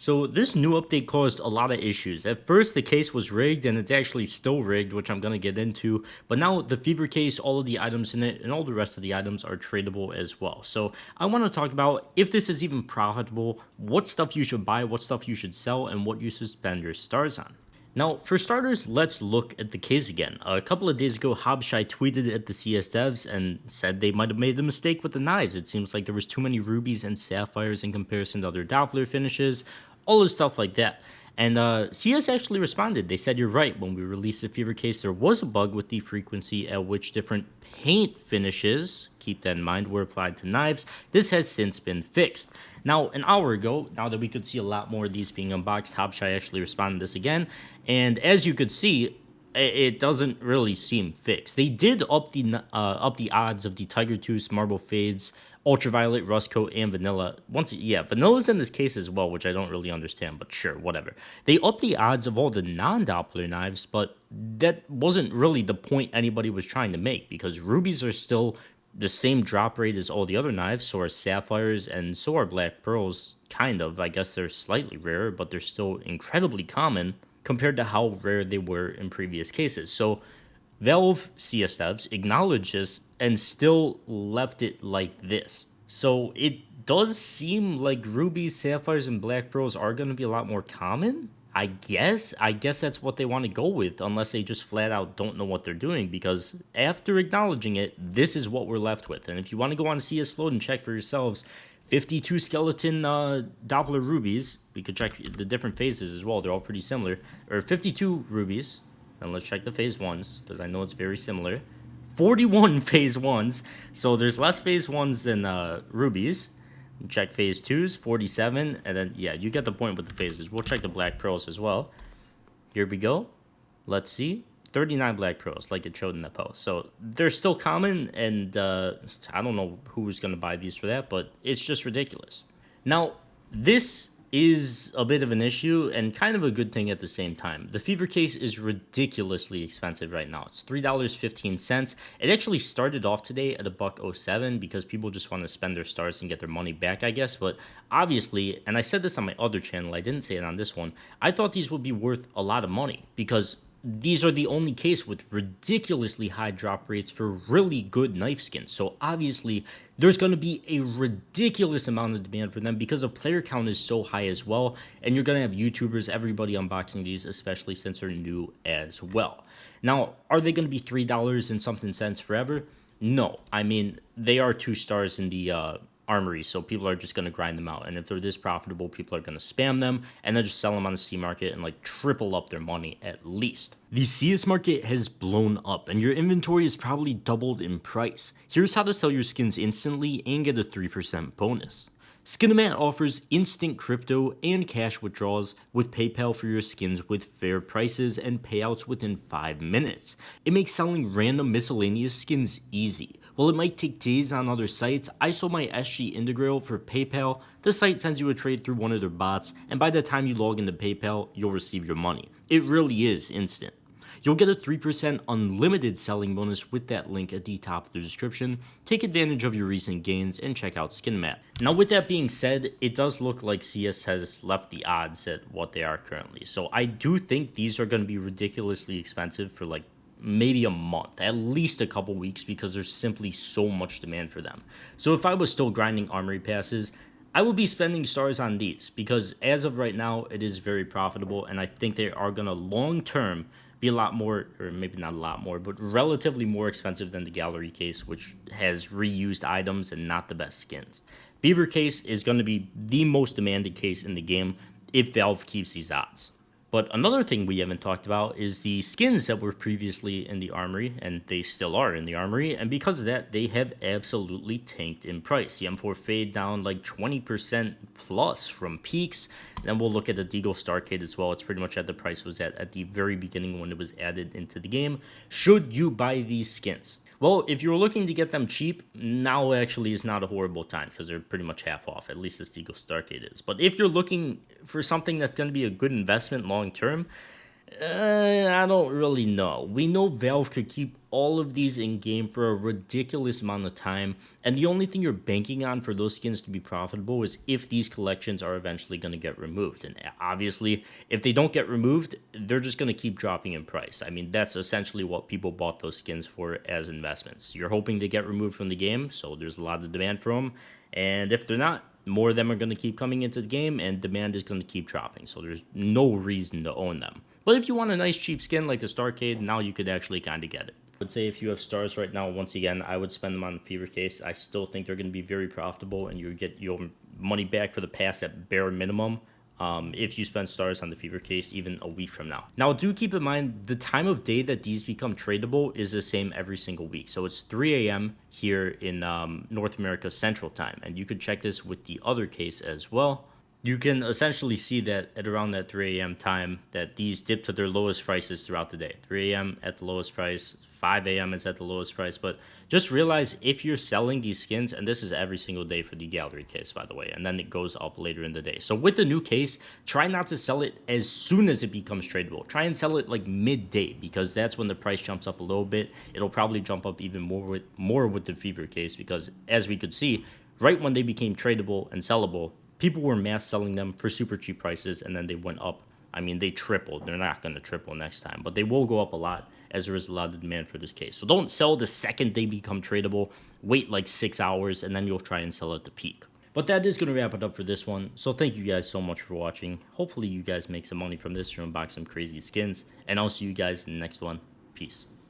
So this new update caused a lot of issues. At first, the case was rigged, and it's actually still rigged, which I'm going to get into. But now the Fever case, all of the items in it, and all the rest of the items are tradable as well. So I want to talk about if this is even profitable, what stuff you should buy, what stuff you should sell, and what you should spend your stars on. Now, for starters, let's look at the case again. A couple of days ago, Habshai tweeted at the CS devs and said they might have made a mistake with the knives. It seems like there was too many rubies and sapphires in comparison to other Doppler finishes, all this stuff like that. And CS actually responded. They said, "You're right. When we released the Fever case, there was a bug with the frequency at which different paint finishes, keep that in mind, were applied to knives. This has since been fixed." Now, an hour ago, now that we could see a lot more of these being unboxed, Habshai actually responded to this again. And as you could see, it doesn't really seem fixed. They did up the odds of the Tiger Tooth, Marble Fades, Ultraviolet, Rust Coat, and Vanilla. Vanilla's in this case as well, which I don't really understand, but sure, whatever. They upped the odds of all the non-Doppler knives, but that wasn't really the point anybody was trying to make, because rubies are still the same drop rate as all the other knives, so are sapphires, and so are black pearls, kind of. I guess they're slightly rarer, but they're still incredibly common compared to how rare they were in previous cases. So Valve CS devs acknowledged this and still left it like this. So it does seem like rubies, sapphires, and black pearls are going to be a lot more common. I guess that's what they want to go with, unless they just flat out don't know what they're doing, because after acknowledging it, this is what we're left with. And if you want to go on CS Float and check for yourselves, 52 skeleton Doppler rubies, we could check the different phases as well, they're all pretty similar, or 52 rubies, and let's check the phase 1s, because I know it's very similar. 41 phase 1s, so there's less phase 1s than rubies. Check phase 2s, 47, and then, yeah, you get the point with the phases. We'll check the black pearls as well. Here we go. Let's see. 39 black pearls, like it showed in the post. So they're still common, and I don't know who's going to buy these for that, but it's just ridiculous. Now, this is a bit of an issue and kind of a good thing at the same time. The Fever case is ridiculously expensive right now. It's $3.15. It actually started off today at $1.07 because people just want to spend their stars and get their money back, I guess. But obviously, and I said this on my other channel, I didn't say it on this one, I thought these would be worth a lot of money because these are the only case with ridiculously high drop rates for really good knife skins. So obviously, there's going to be a ridiculous amount of demand for them because the player count is so high as well. And you're going to have YouTubers, everybody unboxing these, especially since they're new as well. Now, are they going to be $3 and something cents forever? No. I mean, they are 2 stars in the Armory, so people are just going to grind them out. And if they're this profitable, people are going to spam them and then just sell them on the C market and like triple up their money at least. The CS market has blown up and your inventory is probably doubled in price. Here's how to sell your skins instantly and get a 3% bonus. Skinamat offers instant crypto and cash withdrawals with PayPal for your skins with fair prices and payouts within 5 minutes. It makes selling random miscellaneous skins easy. While it might take days on other sites, I sold my SG Integral for PayPal. The site sends you a trade through one of their bots, and by the time you log into PayPal, you'll receive your money. It really is instant. You'll get a 3% unlimited selling bonus with that link at the top of the description. Take advantage of your recent gains and check out SkinMat. Now with that being said, it does look like CS has left the odds at what they are currently. So I do think these are going to be ridiculously expensive for like maybe a month, at least a couple weeks, because there's simply so much demand for them. So if I was still grinding Armory passes, I would be spending stars on these because as of right now, it is very profitable and I think they are going to long term be a lot more, or maybe not a lot more, but relatively more expensive than the Gallery case, which has reused items and not the best skins. Fever case is going to be the most demanded case in the game if Valve keeps these odds. But another thing we haven't talked about is the skins that were previously in the Armory, and they still are in the Armory, and because of that, they have absolutely tanked in price. The M4 Fade down like 20% plus from peaks. Then we'll look at the Deagle Starcade as well. It's pretty much at the price it was at the very beginning when it was added into the game. Should you buy these skins? Well, if you're looking to get them cheap, now actually is not a horrible time because they're pretty much half off, at least this Deagle Starcade is. But if you're looking for something that's going to be a good investment long term, I don't really know. We know Valve could keep all of these in game for a ridiculous amount of time, and the only thing you're banking on for those skins to be profitable is if these collections are eventually going to get removed. And obviously, if they don't get removed, they're just going to keep dropping in price. I mean, that's essentially what people bought those skins for as investments. You're hoping they get removed from the game, so there's a lot of demand for them. And if they're not, more of them are going to keep coming into the game, and demand is going to keep dropping. So there's no reason to own them. But if you want a nice cheap skin like the Starcade, now you could actually kind of get it. I would say if you have stars right now, once again, I would spend them on the Fever Case. I still think they're going to be very profitable, and you get your money back for the pass at bare minimum. If you spend stars on the Fever Case even a week from now. Now, do keep in mind the time of day that these become tradable is the same every single week. So it's 3 a.m. here in North America Central Time, and you could check this with the other case as well. You can essentially see that at around that 3 a.m. time that these dip to their lowest prices throughout the day. 3 a.m. at the lowest price, 5 a.m. is at the lowest price. But just realize if you're selling these skins, and this is every single day for the gallery case, by the way, and then it goes up later in the day. So with the new case, try not to sell it as soon as it becomes tradable. Try and sell it like midday, because that's when the price jumps up a little bit. It'll probably jump up even more with the Fever Case, because as we could see, right when they became tradable and sellable, people were mass selling them for super cheap prices, and then they went up. I mean, they tripled. They're not going to triple next time, but they will go up a lot as there is a lot of demand for this case. So don't sell the second they become tradable. Wait like 6 hours, and then you'll try and sell at the peak. But that is going to wrap it up for this one. So thank you guys so much for watching. Hopefully you guys make some money from this or unbox some crazy skins, and I'll see you guys in the next one. Peace.